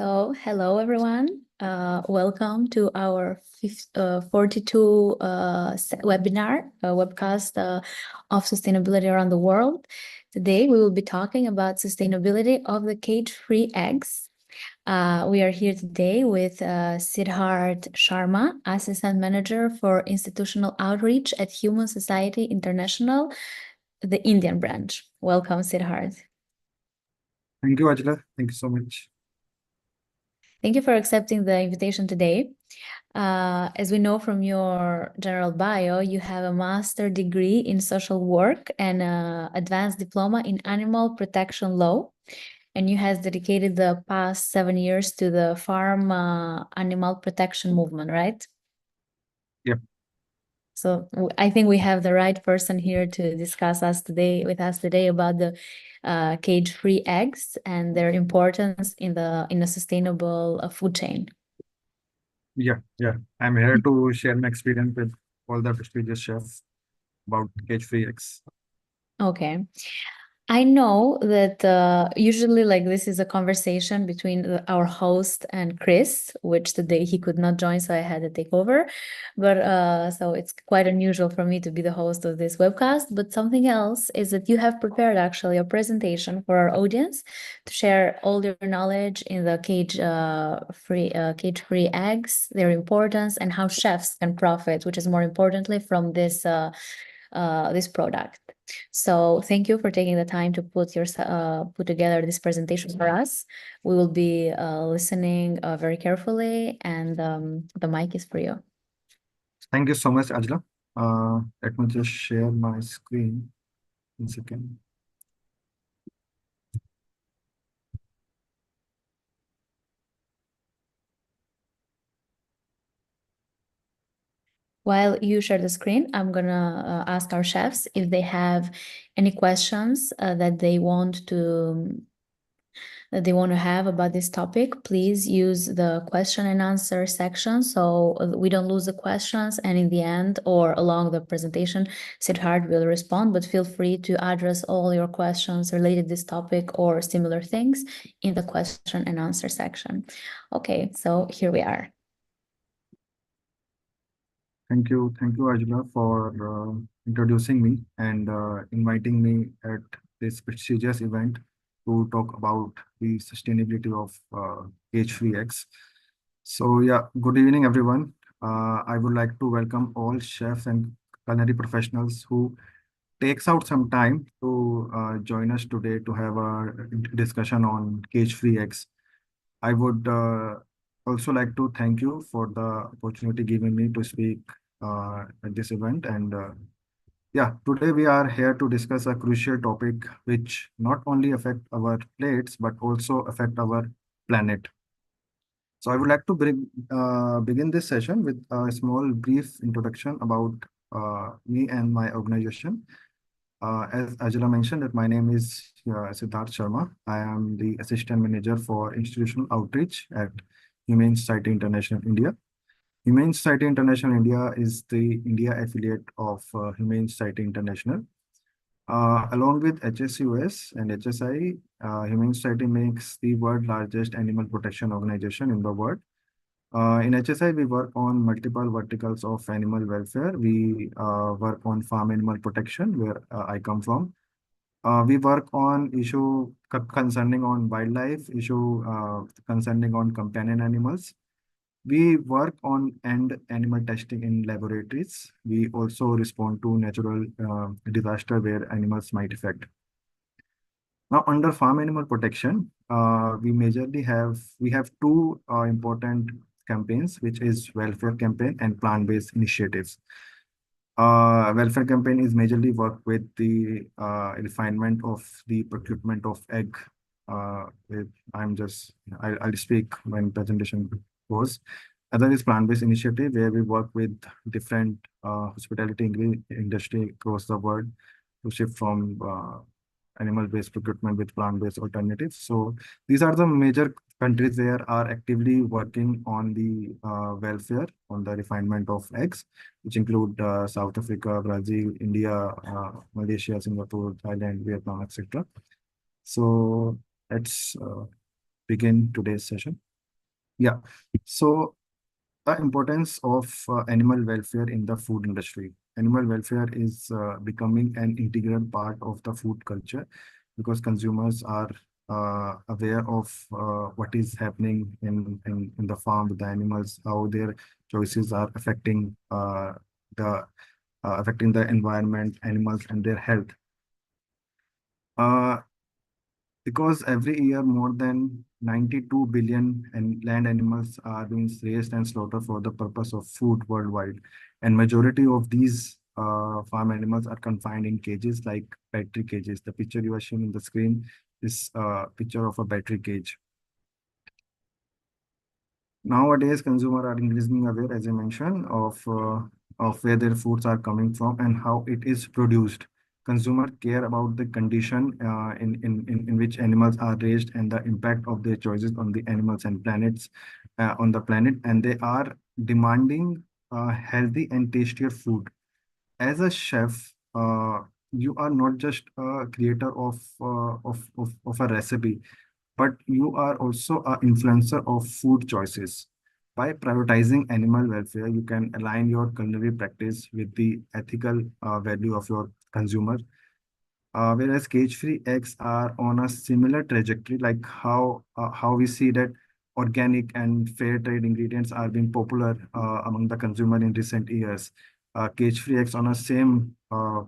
Hello everyone. Welcome to our 42 webinar, webcast of sustainability around the world. Today we will be talking about sustainability of the cage-free eggs. We are here today with Siddharth Sharma, Assistant Manager for Institutional Outreach at Human Society International, the Indian branch. Welcome, Siddharth. Thank you, Ajla. Thank you so much. Thank you for accepting the invitation today. As we know from your general bio, you have a master degree in social work and an advanced diploma in animal protection law. And you have dedicated the past 7 years to the farm animal protection movement, right? Yep. So I think we have the right person here to discuss with us today about the cage-free eggs and their importance in a sustainable food chain. Yeah. I'm here to share my experience with all the prestigious chefs about cage-free eggs. Okay. I know that usually this is a conversation between our host and Chris, which today he could not join, so I had to take over. But so it's quite unusual for me to be the host of this webcast. But something else is that you have prepared actually a presentation for our audience to share all your knowledge in the cage-free eggs, their importance, and how chefs can profit, which is more importantly from this product. So thank you for taking the time to put together this presentation for us. We will be listening very carefully, and the mic is for you. Thank you so much, Ajla. Let me just share my screen in a second. While you share the screen, I'm gonna ask our chefs if they have any questions that they want to have about this topic. Please use the question and answer section so we don't lose the questions, and in the end or along the presentation, Siddharth will respond, but feel free to address all your questions related to this topic or similar things in the question and answer section. Okay, so here we are. Thank you, Ajla, for introducing me and inviting me at this prestigious event to talk about the sustainability of cage-free eggs. So yeah, good evening, everyone. I would like to welcome all chefs and culinary professionals who takes out some time to join us today to have a discussion on cage-free eggs. I would also like to thank you for the opportunity given me to speak at this event. And yeah, today we are here to discuss a crucial topic which not only affect our plates but also affect our planet. So I would like to begin this session with a small brief introduction about me and my organization. As Ajala mentioned, that my name is Siddharth Sharma. I am the Assistant Manager for Institutional Outreach at Humane Society International India. Humane Society International India is the India affiliate of Humane Society International. Along with HSUS and HSI, Humane Society makes the world largest animal protection organization in the world. In HSI, we work on multiple verticals of animal welfare. We work on farm animal protection, where I come from. We work on issue concerning on wildlife, issue concerning on companion animals. We work on end animal testing in laboratories. We also respond to natural disaster where animals might affect. Now, under farm animal protection, we have two important campaigns, which is welfare campaign and plant-based initiatives. Welfare campaign is majorly work with the refinement of the procurement of egg. I'll speak when presentation goes. Other is plant-based initiative where we work with different hospitality industry across the world to shift from animal-based procurement with plant-based alternatives. So these are the major countries where are actively working on the welfare, on the refinement of eggs, which include South Africa, Brazil, India, Malaysia, Singapore, Thailand, Vietnam, etc. So let's begin today's session. Yeah. So the importance of animal welfare in the food industry. Animal welfare is becoming an integral part of the food culture because consumers are aware of what is happening in the farm with the animals, how their choices are the affecting the environment, animals, and their health. Uh, because every year more than 92 billion land animals are being raised and slaughtered for the purpose of food worldwide, and majority of these farm animals are confined in cages like battery cages. The picture you are seeing in the screen is a picture of a battery cage. Nowadays, consumers are increasingly aware, as I mentioned, of where their foods are coming from and how it is produced. Consumers care about the condition in which animals are raised and the impact of their choices on the animals and planets on the planet, and they are demanding healthy and tastier food. As a chef, you are not just a creator of a recipe, but you are also an influencer of food choices. By prioritizing animal welfare, you can align your culinary practice with the ethical value of your consumer. Whereas cage-free eggs are on a similar trajectory, like how we see that organic and fair trade ingredients are being popular among the consumer in recent years. Cage-free eggs on a same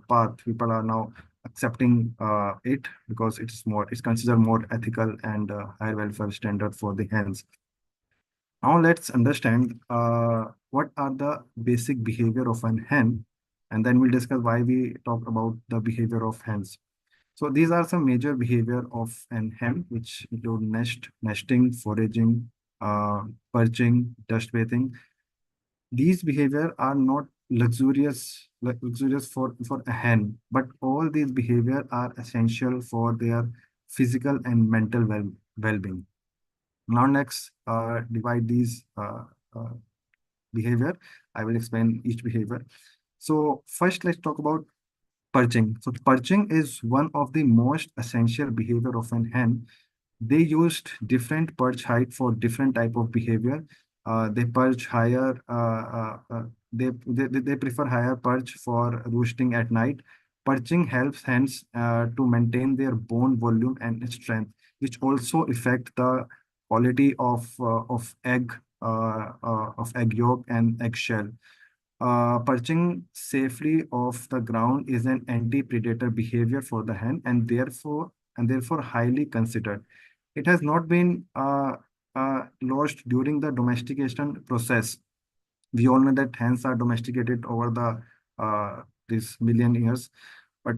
path. People are now accepting it because it's considered more ethical and higher welfare standard for the hens. Now let's understand what are the basic behavior of an hen, and then we'll discuss why we talk about the behavior of hens. So these are some major behavior of an hen, which include nesting, foraging, perching, dust bathing. These behavior are not luxurious for a hen, but all these behavior are essential for their physical and mental well-being. Now next, divide these uh, behavior. I will explain each behavior. So first, let's talk about perching. So perching is one of the most essential behavior of an hen. They used different perch height for different type of behavior. They perch higher. They prefer higher perch for roosting at night. Perching helps hens to maintain their bone volume and strength, which also affect the quality of egg yolk and eggshell. Perching safely off the ground is an anti-predator behavior for the hen, and therefore highly considered. It has not been lost during the domestication process. We all know that hens are domesticated over the these million years, but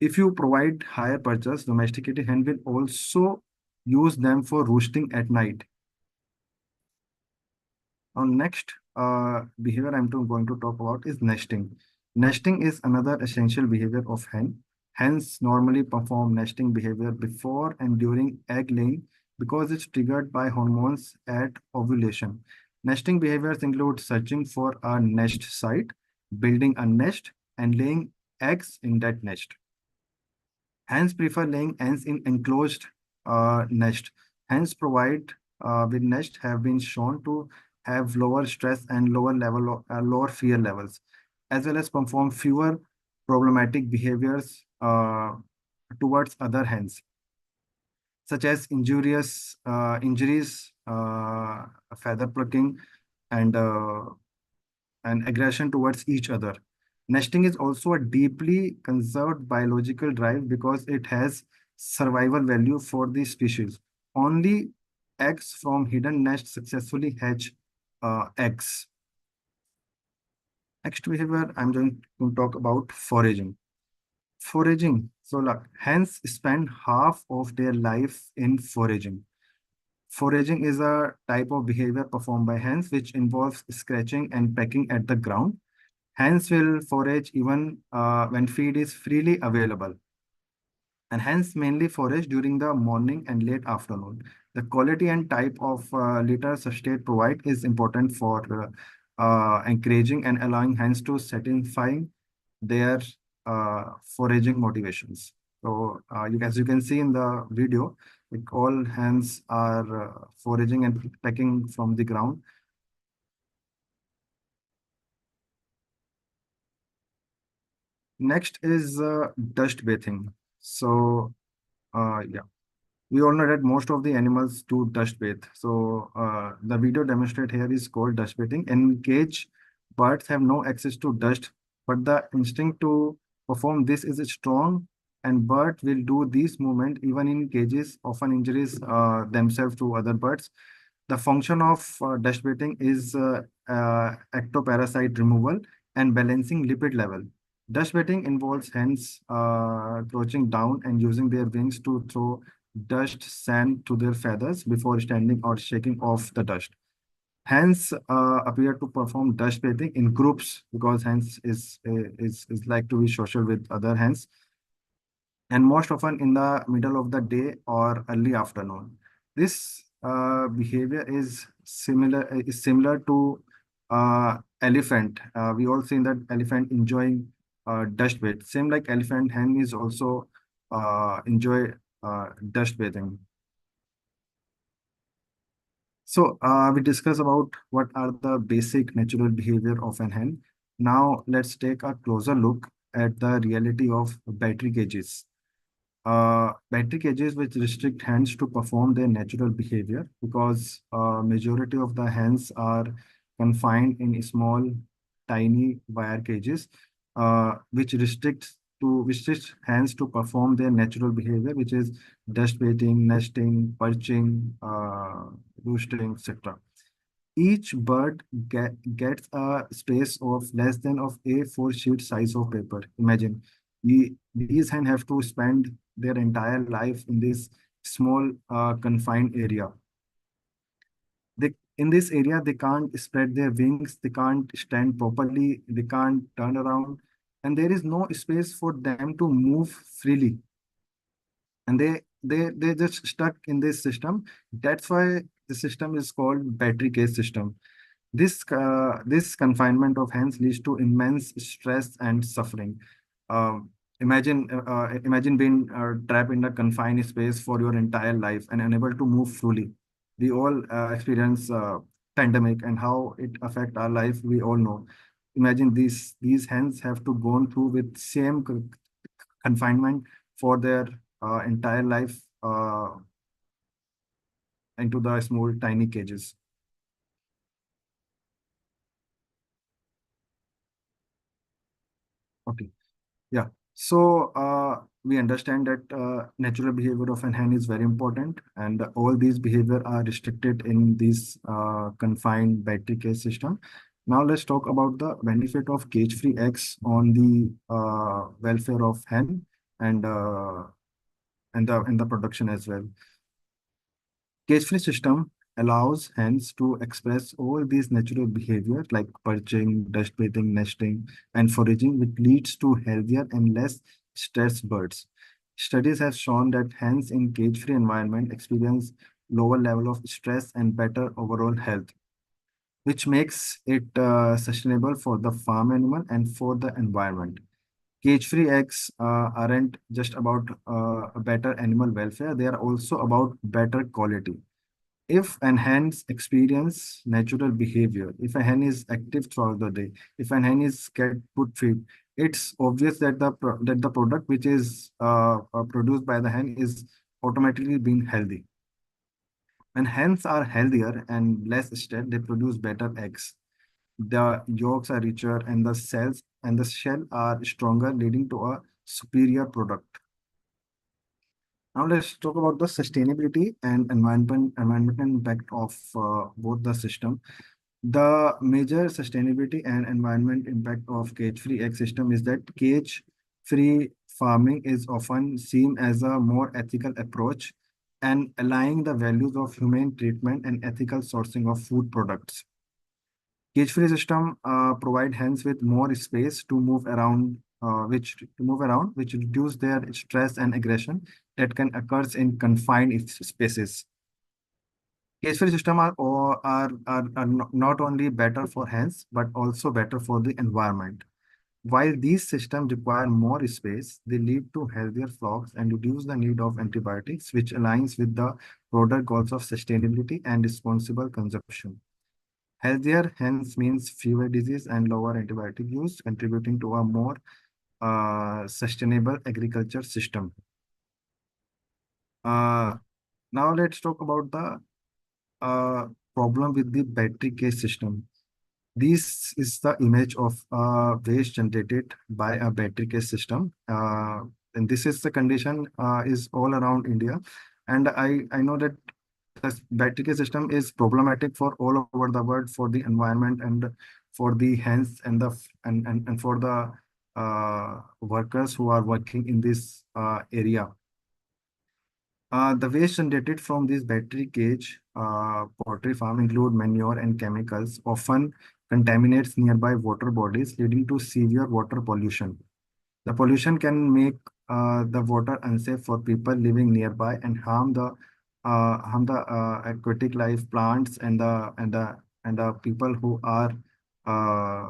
if you provide higher perches, domesticated hen will also use them for roosting at night. Next behavior going to talk about is nesting. Nesting is another essential behavior of hen. Hens normally perform nesting behavior before and during egg laying because it's triggered by hormones at ovulation. Nesting behaviors include searching for a nest site, building a nest, and laying eggs in that nest. Hens prefer laying eggs in enclosed nest. Hens provide with nest have been shown to have lower stress and lower fear levels, as well as perform fewer problematic behaviors towards other hens, such as injuries, feather plucking, and aggression towards each other. Nesting is also a deeply conserved biological drive because it has survival value for the species. Only eggs from hidden nests successfully hatch eggs. Next behavior, I'm going to talk about foraging. Foraging. So, look, hens spend half of their life in foraging. Foraging is a type of behavior performed by hens which involves scratching and pecking at the ground. Hens will forage even when feed is freely available, and hence mainly forage during the morning and late afternoon. The quality and type of litter such state provide is important for encouraging and allowing hens to satisfy their foraging motivations. So as you can see in the video, like all hens are foraging and pecking from the ground. Next is dust bathing. So yeah, we all know that most of the animals do dust bathe. So the video demonstrated here is called dust bathing. In cage, birds have no access to dust, but the instinct to perform this is strong, and birds will do this movement even in cages, often injuries themselves to other birds. The function of dust bathing is ectoparasite removal and balancing lipid level. Dust bathing involves hens crouching down and using their wings to throw dust sand to their feathers before standing or shaking off the dust. Hens appear to perform dust bathing in groups because hens is like to be social with other hens, and most often in the middle of the day or early afternoon. This behavior is similar to elephant. We all seen that elephant enjoying dust bath. Same like elephant, hen is also enjoy dust bathing. So we discuss about what are the basic natural behavior of an hen. Now let's take a closer look at the reality of battery cages. Battery cages which restrict hens to perform their natural behavior because majority of the hens are confined in small, tiny wire cages, which restricts hens to perform their natural behavior, which is dust bathing, nesting, perching, roosting, etc. Each bird gets a space of less than of A4 sheet size of paper. Imagine, these hen have to spend their entire life in this small confined area. In this area, they can't spread their wings, they can't stand properly, they can't turn around, and there is no space for them to move freely. And they just stuck in this system. That's why the system is called battery cage system. This confinement of hens leads to immense stress and suffering. Imagine being trapped in a confined space for your entire life and unable to move freely. We all experience pandemic and how it affect our life. We all know. Imagine these hens have to go through with same confinement for their entire life into the small tiny cages. Okay. Yeah. So we understand that natural behavior of an hen is very important, and all these behavior are restricted in this confined battery cage system. Now let's talk about the benefit of cage-free eggs on the welfare of hen and the production as well. Cage-free system allows hens to express all these natural behaviors like perching, dust bathing, nesting, and foraging, which leads to healthier and less stressed birds. Studies have shown that hens in cage-free environment experience lower level of stress and better overall health, which makes it sustainable for the farm animal and for the environment. Cage-free eggs aren't just about a better animal welfare; they are also about better quality. If an hen's experience natural behavior, if a hen is active throughout the day, if an hen is get good feed, it's obvious that the product which is produced by the hen is automatically being healthy. When hens are healthier and less stressed, they produce better eggs. The yolks are richer and the cells and the shell are stronger, leading to a superior product. Now let's talk about the sustainability and environmental impact of both the system. The major sustainability and environment impact of cage-free egg system is that cage-free farming is often seen as a more ethical approach and aligning the values of humane treatment and ethical sourcing of food products. Cage-free system provide hens with more space to move around, which reduce their stress and aggression that can occurs in confined spaces. Cage-free system are not only better for hens but also better for the environment. While these systems require more space, they lead to healthier flocks and reduce the need of antibiotics, which aligns with the broader goals of sustainability and responsible consumption. Healthier hence means fewer disease and lower antibiotic use, contributing to a more sustainable agriculture system. Uh, Now let's talk about the uh, problem with the battery case system. This is the image of waste generated by a battery case system. And this is the condition is all around India. And I know that the battery case system is problematic for all over the world, for the environment and for the health and and for the workers who are working in this area. The waste generated from this battery cage poultry farm include manure and chemicals, often contaminates nearby water bodies, leading to severe water pollution. The pollution can make the water unsafe for people living nearby and harm the aquatic life, plants, and the people who are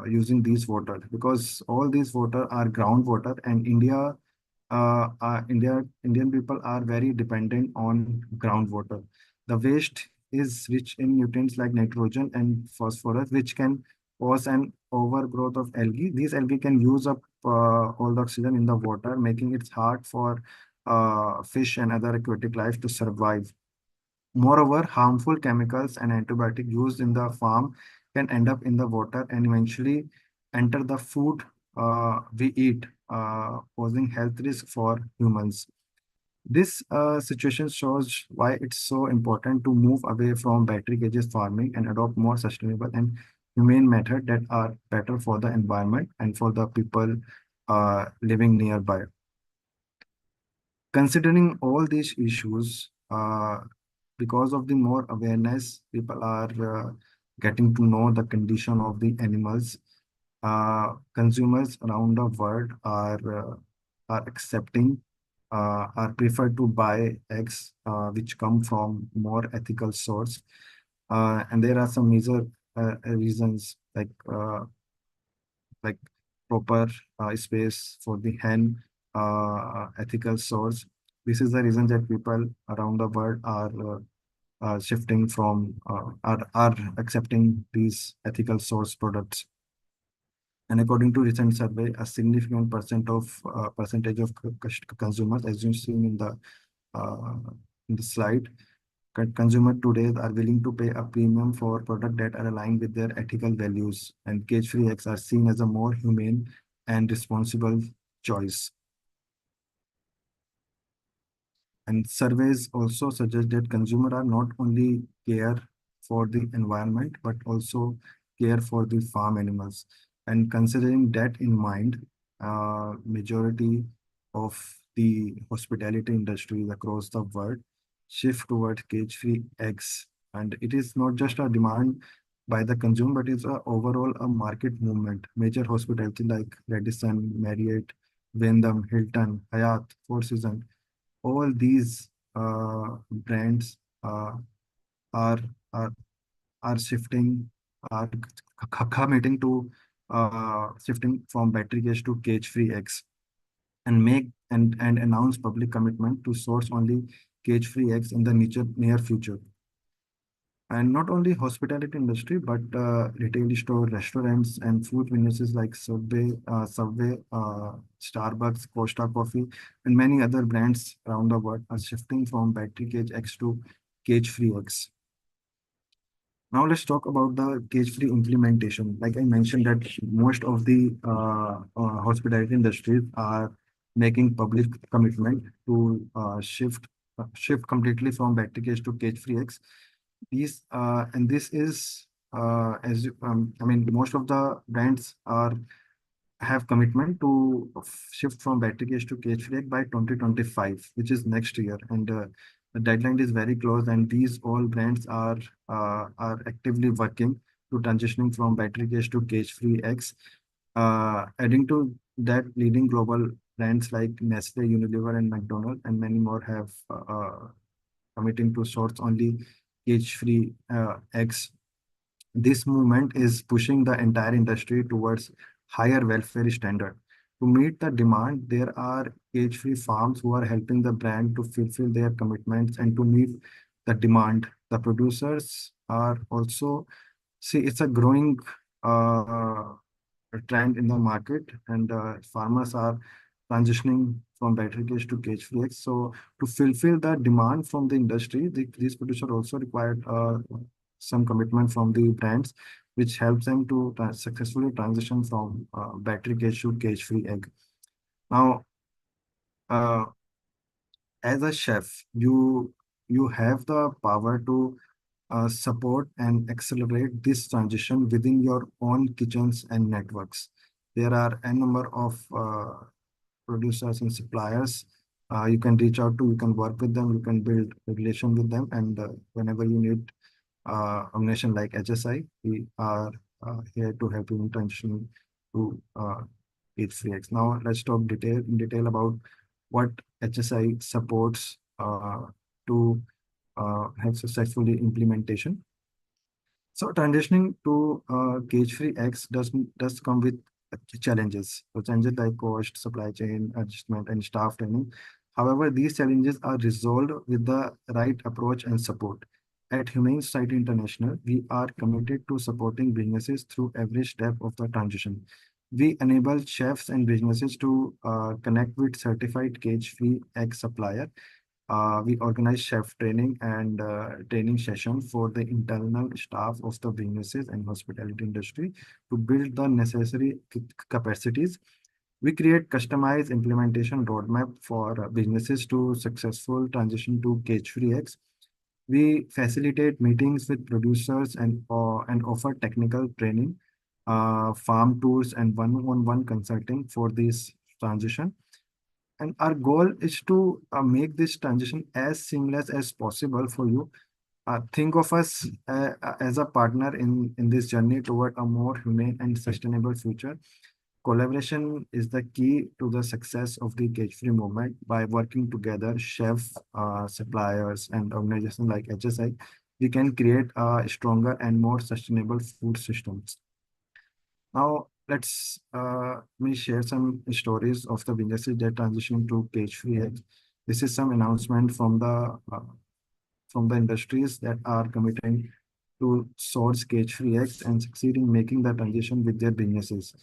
using these water, because all these water are groundwater, and Indian people are very dependent on groundwater. The waste is rich in nutrients like nitrogen and phosphorus, which can cause an overgrowth of algae. These algae can use up all the oxygen in the water, making it hard for fish and other aquatic life to survive. Moreover, harmful chemicals and antibiotic used in the farm can end up in the water and eventually enter the food we eat, posing health risk for humans. This situation shows why it's so important to move away from battery cages farming and adopt more sustainable and humane methods that are better for the environment and for the people living nearby. Considering all these issues, because of the more awareness, people are getting to know the condition of the animals. Consumers around the world are accepting, are preferred to buy eggs which come from more ethical source. And there are some major reasons like proper space for the hen, ethical source. This is the reason that people around the world are shifting from are accepting these ethical source products. And according to recent survey, a significant percentage of consumers, as you've seen uh, in the slide, consumer today are willing to pay a premium for products that are aligned with their ethical values, and cage-free eggs are seen as a more humane and responsible choice. And surveys also suggest that consumers are not only care for the environment, but also care for the farm animals. And considering that in mind, majority of the hospitality industries across the world shift toward cage-free eggs. And it is not just a demand by the consumer, but it's a overall a market movement. Major hospitality like Radisson, Marriott, Wyndham, Hilton, Hyatt, Four Seasons, all these brands are are are shifting, are committing to shifting from battery cage to cage-free eggs, and make and announce public commitment to source only cage-free eggs in the near future. And not only hospitality industry, but retail store, restaurants, and food businesses like Subway, Starbucks, Costa Coffee, and many other brands around the world are shifting from battery cage eggs to cage-free eggs. Now let's talk about the cage-free implementation. Like I mentioned that most of the hospitality industries are making public commitment to shift completely from battery cage to cage-free eggs. These and this is I mean, most of the brands are have commitment to shift from battery cage to cage free by 2025, which is next year, and the deadline is very close. And these all brands are actively working to transitioning from battery cage to cage free eggs. Adding to that, leading global brands like Nestle, Unilever, and McDonald's, and many more have committing to source only cage-free eggs. This movement is pushing the entire industry towards higher welfare standard. To meet the demand, there are cage-free farms who are helping the brand to fulfill their commitments and to meet the demand. The producers are also, see, it's a growing trend in the market, and farmers are transitioning from battery cage to cage-free eggs. So to fulfill the demand from the industry, these producers also required some commitment from the brands, which helps them to successfully transition from battery cage to cage-free egg. Now, uh, as a chef, you have the power to support and accelerate this transition within your own kitchens and networks. There are a number of producers and suppliers you can reach out to, you can work with them, you can build a relation with them, and whenever you need organization like HSI, we are here to help you in transitioning to H3X. Now let's talk in detail about what HSI supports to have successfully implementation. So transitioning to cage-free eggs does come with challenges. So challenges like cost, supply chain adjustment, and staff training. However, these challenges are resolved with the right approach and support. At Humane Society International, we are committed to supporting businesses through every step of the transition. We enable chefs and businesses to connect with certified cage-free egg supplier. We organize chef training and training session for the internal staff of the businesses and hospitality industry to build the necessary capacities. We create customized implementation roadmap for businesses to successful transition to cage-free eggs. We facilitate meetings with producers and offer technical training, farm tours, and one-on-one consulting for this transition. And our goal is to make this transition as seamless as possible for you. Think of us as a partner in this journey toward a more humane and sustainable future. Collaboration is the key to the success of the cage-free movement. By working together, chefs, suppliers, and organizations like HSI, we can create a stronger and more sustainable food systems. Now, let's me share some stories of the businesses that transition to cage-free eggs. This is some announcement from the industries that are committing to source cage-free eggs and succeed in making the transition with their businesses.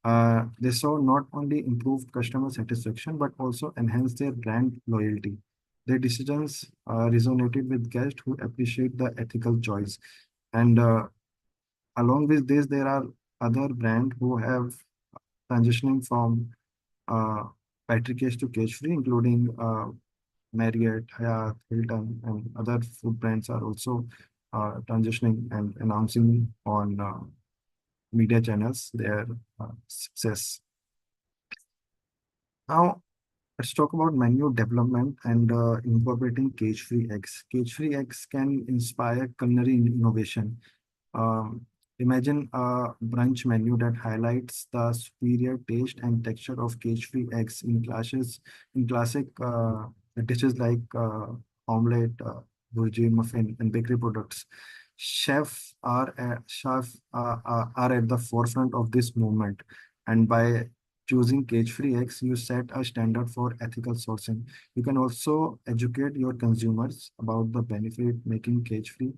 They saw not only improved customer satisfaction but also enhanced their brand loyalty. Their decisions resonated with guests who appreciate the ethical choice. And along with this, there are other brands who have transitioning from uh, battery cage to cage free, including Marriott, Hyatt, Hilton, and other food brands are also transitioning and announcing on media channels their success. Now, let's talk about menu development and incorporating cage-free eggs. Cage-free eggs can inspire culinary innovation. Um, Imagine a brunch menu that highlights the superior taste and texture of cage-free eggs in classic dishes like omelette, burji, muffin, and bakery products. Chefs are at the forefront of this movement, and by choosing cage-free eggs, you set a standard for ethical sourcing. You can also educate your consumers about the benefit making cage-free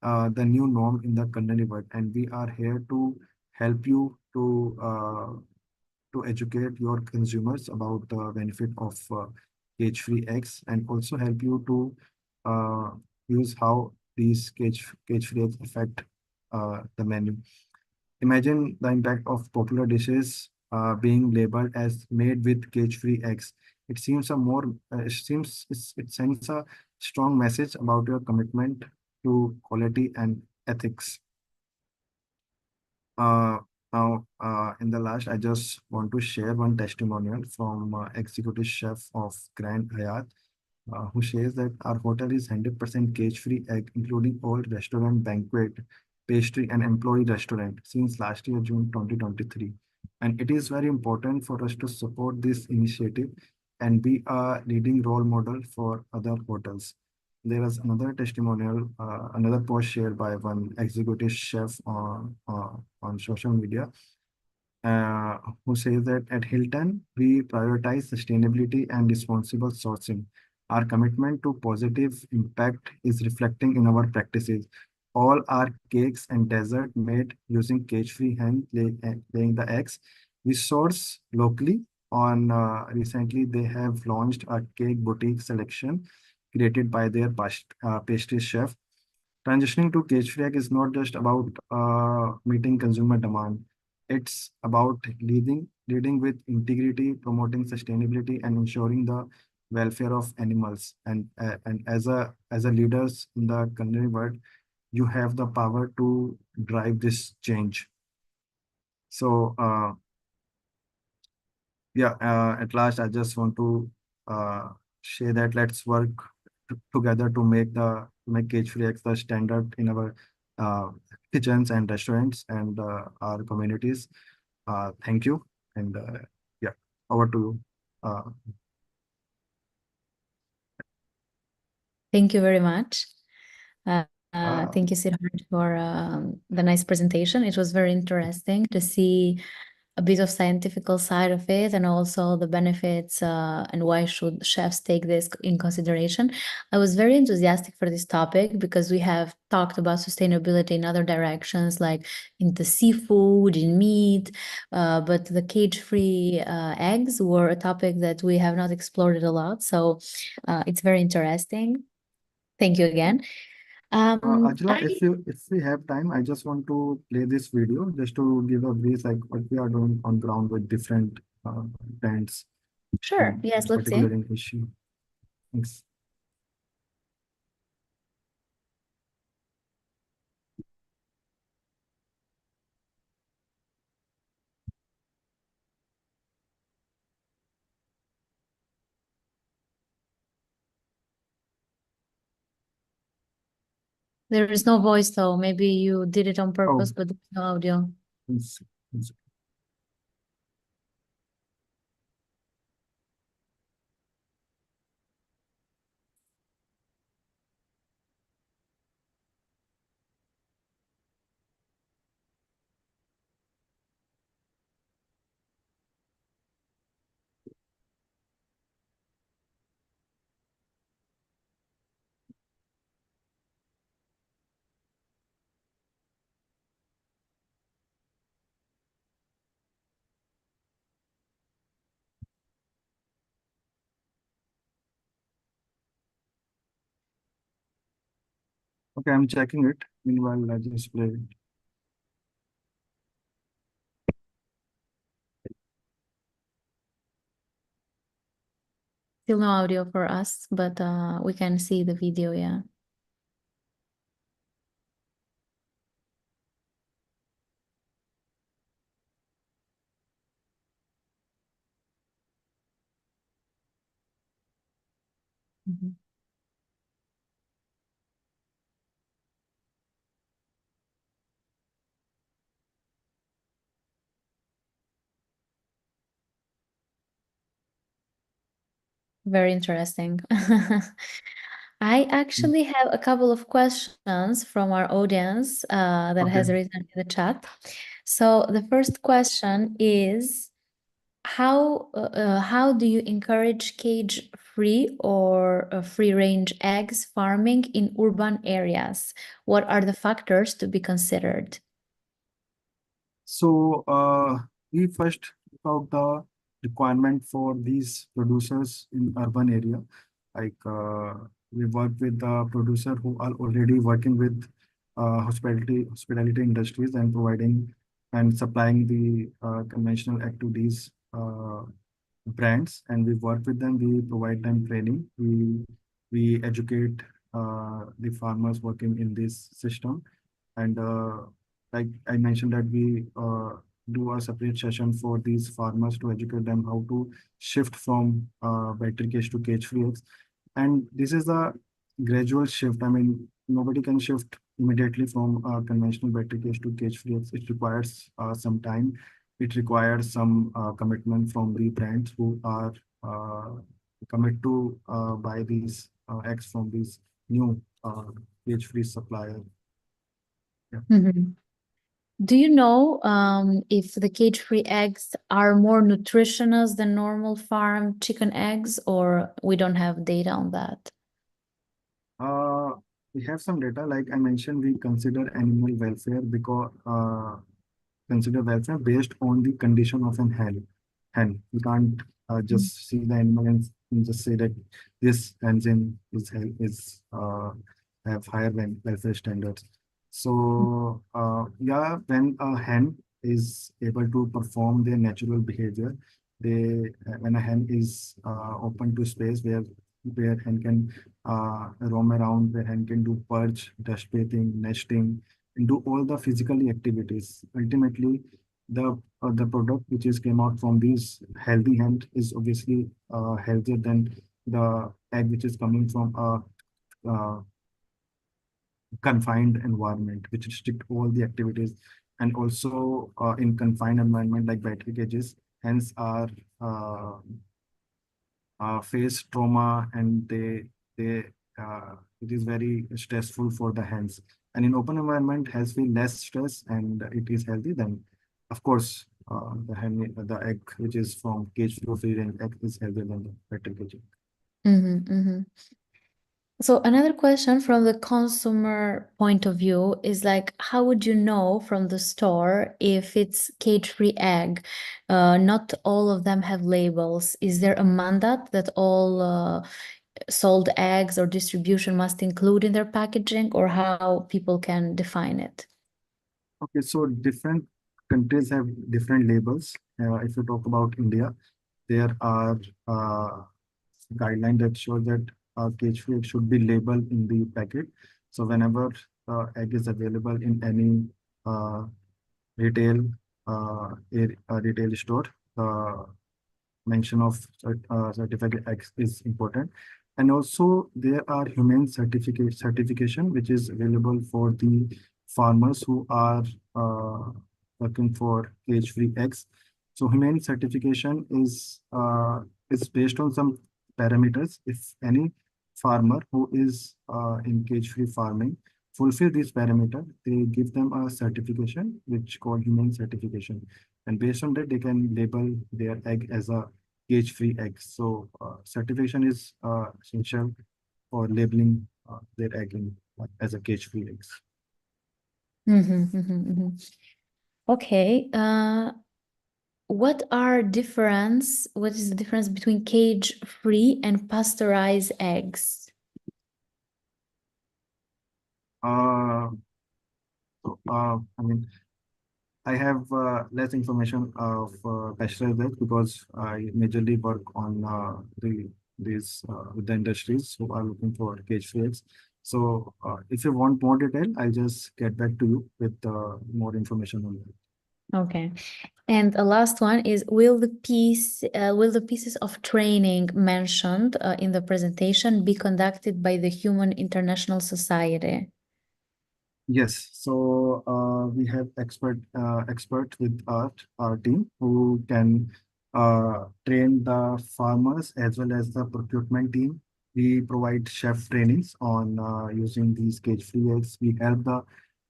the new norm in the culinary world, and we are here to help you to educate your consumers about the benefit of cage-free eggs, and also help you to uh, use how these cage-free eggs affect the menu. Imagine the impact of popular dishes being labeled as made with cage-free eggs. It sends a strong message about your commitment to quality and ethics. Uh, in the last, I just want to share one testimonial from executive chef of Grand Hyatt, who says that our hotel is 100% cage-free egg, including all restaurant, banquet, pastry, and employee restaurant since last year, June 2023. And it is very important for us to support this initiative and be a leading role model for other hotels. There is another testimonial, another post shared by one executive chef on social media. uh, who says that at Hilton, we prioritize sustainability and responsible sourcing. Our commitment to positive impact is reflecting in our practices. All our cakes and dessert made using cage-free laying the eggs. We source locally. On recently, they have launched a cake boutique selection created by their pastry chef. Transitioning to cage-free egg is not just about meeting consumer demand. It's about leading with integrity, promoting sustainability, and ensuring the welfare of animals. And as a leaders in the culinary world, you have the power to drive this change. So yeah, at last, I just want to uh, say that let's work together to make cage-free eggs the standard in our uh, kitchens and restaurants and our communities. Thank you, and yeah, over to you. Thank you very much. Uh, Thank you, Siddharth, for the nice presentation. It was very interesting to see a bit of scientifical side of it and also the benefits and why should chefs take this in consideration. I was very enthusiastic for this topic because we have talked about sustainability in other directions, like into seafood, in meat, but the cage-free eggs were a topic that we have not explored a lot. So it's very interesting. Thank you again. Ajla, if we have time, I just want to play this video just to give a brief like what we are doing on ground with different brands Sure. in Yes, let's see. particular in Asia. Thanks. There is no voice though. Maybe you did it on purpose, Oh, but there's no audio. it's, it's okay. I'm checking it. Meanwhile, I just play it. Still no audio for us, but we can see the video, yeah. Mhm. Very interesting. I actually have a couple of questions from our audience that Okay. has risen in the chat. So the first question is, how do you encourage cage-free or free-range eggs farming in urban areas? What are the factors to be considered? So we first took out the requirement for these producers in urban area. Like we work with the producer who are already working with hospitality industries and providing and supplying the conventional activities brands, and we work with them. We provide them training. We educate the farmers working in this system, and like I mentioned that we do a separate session for these farmers to educate them how to shift from battery cage to cage free eggs. And this is a gradual shift. I mean, nobody can shift immediately from conventional battery cage to cage free eggs. It requires some time. It requires some commitment from the brands who are commit to buy these eggs from these new cage free supplier. Yeah. Mhm. Do you know if the cage-free eggs are more nutritious than normal farm chicken eggs, or we don't have data on that? Uh, we have some data, like I mentioned, we consider welfare based on the condition of an hen. We can't Mm. just see the animal and just say that this engine is have higher welfare standards. So yeah, when a hen is able to perform their natural behavior, when a hen is open to space where hen can roam around, where hen can do purge, dust bathing, nesting, and do all the physical activities. Ultimately, the product which is came out from these healthy hen is obviously healthier than the egg which is coming from a confined environment, which restrict all the activities, and also in confined environment like battery cages, hence are uh, face trauma, and they it is very stressful for the hands. And in open environment has feel less stress and it is healthy. Then of course the egg which is from cage free range egg is healthier than the battery cage. So another question from the consumer point of view is like, how would you know from the store if it's cage-free egg? Not all of them have labels. Is there a mandate that all sold eggs or distribution must include in their packaging, or how people can define it? Okay, so different countries have different labels. If you talk about India, there are guidelines that show that cage-free egg should be labeled in the packet. So whenever egg is available in any uh, retail retail store, mention of certificate X is important. And also there are humane certification, which is available for the farmers who are uh, working for cage-free eggs. So humane certification is based on some parameters. If any farmer who is in cage-free farming fulfill these parameters, they give them a certification which called humane certification. And based on that, they can label their egg as a cage-free eggs. So certification is essential for labeling their egg as a cage-free eggs. Okay. What is the difference between cage-free and pasteurized eggs? Uh, I mean, I have less information of pasteurized eggs because I majorly work on these with the industries who are looking for cage-free eggs. So if you want more detail, I'll just get back to you with more information on that. Okay. And the last one is, will the pieces of training mentioned in the presentation be conducted by the Human International Society? Yes, so we have expert with our team who can train the farmers as well as the procurement team. We provide chef trainings on using these cage-free eggs. We help the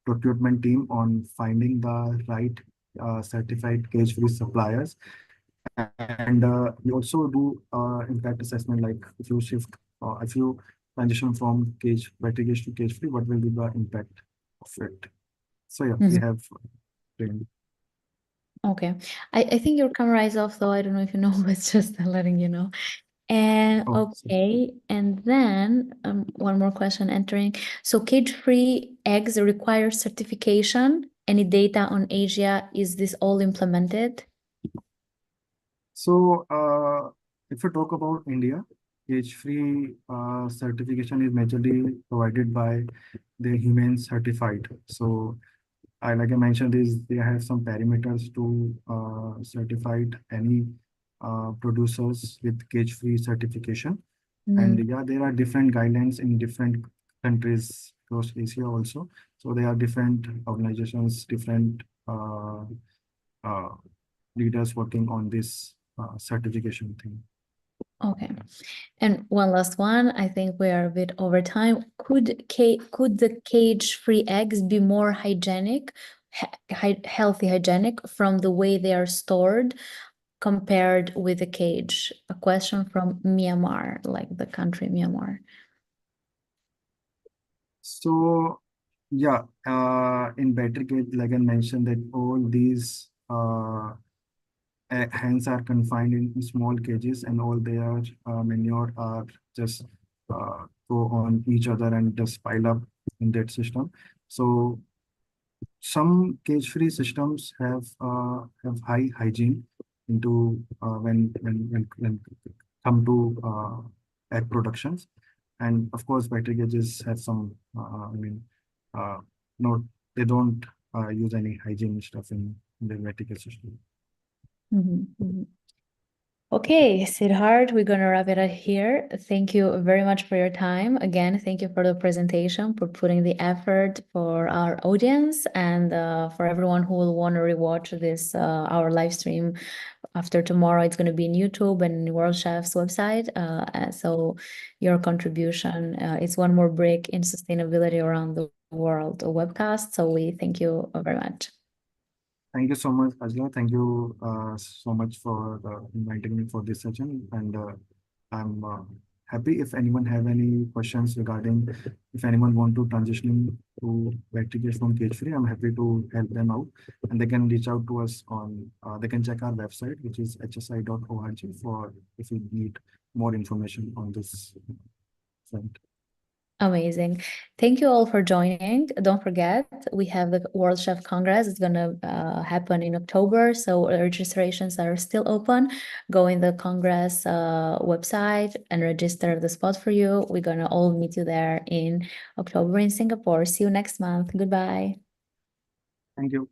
procurement team on finding the right certified cage-free suppliers, and we also do impact assessment, like if you transition from battery cage to cage-free, what will be the impact of it. So yeah, we Mhm. have trained. Okay. I think your camera is off, though. I don't know if you know, but just letting you know. And Oh, so, okay, and then one more question entering. So cage-free eggs require certification. Any data on Asia? Is this all implemented? if you talk about India, cage-free certification is majorly provided by the Humane Certified. So like I mentioned, is they have some parameters to certified any producers with cage-free certification. And Mm, yeah, there are different guidelines in different countries across Asia also. So there are different organizations, different uh, leaders working on this certification thing. okay. And one last one. I think we are a bit over time. Could the cage-free eggs be more hygienic, healthy, hygienic from the way they are stored compared with the cage? A question from Myanmar, like the country Myanmar. So yeah, in battery cage, like I mentioned, that all these hens are confined in small cages, and all their manure are just go on each other and just pile up in that system. So some cage-free systems have high hygiene into when come to egg productions, and of course battery cages have some uh, no, they don't use any hygiene stuff in the battery cage system. Okay, Siddharth, we're going to wrap it up here. Thank you very much for your time. Again, thank you for the presentation, for putting the effort for our audience, and for everyone who will want to rewatch this, our live stream after tomorrow. It's going to be in YouTube and World Chef's website. So your contribution is one more brick in sustainability around the world webcast. So we thank you very much. Thank you so much, Ajla. Thank you so much for inviting me for this session. And I'm happy if anyone have any questions regarding if anyone want to transitioning to battery cage from cage free. I'm happy to help them out, and they can reach out to us on. They can check our website, which is hsi.org, for if you need more information on this front. Amazing. Thank you all for joining. Don't forget, we have the World Chef Congress. It's going to happen in October. So registrations are still open. Go in the Congress website and register the spot for you. We're going to all meet you there in October in Singapore. See you next month. Goodbye. Thank you.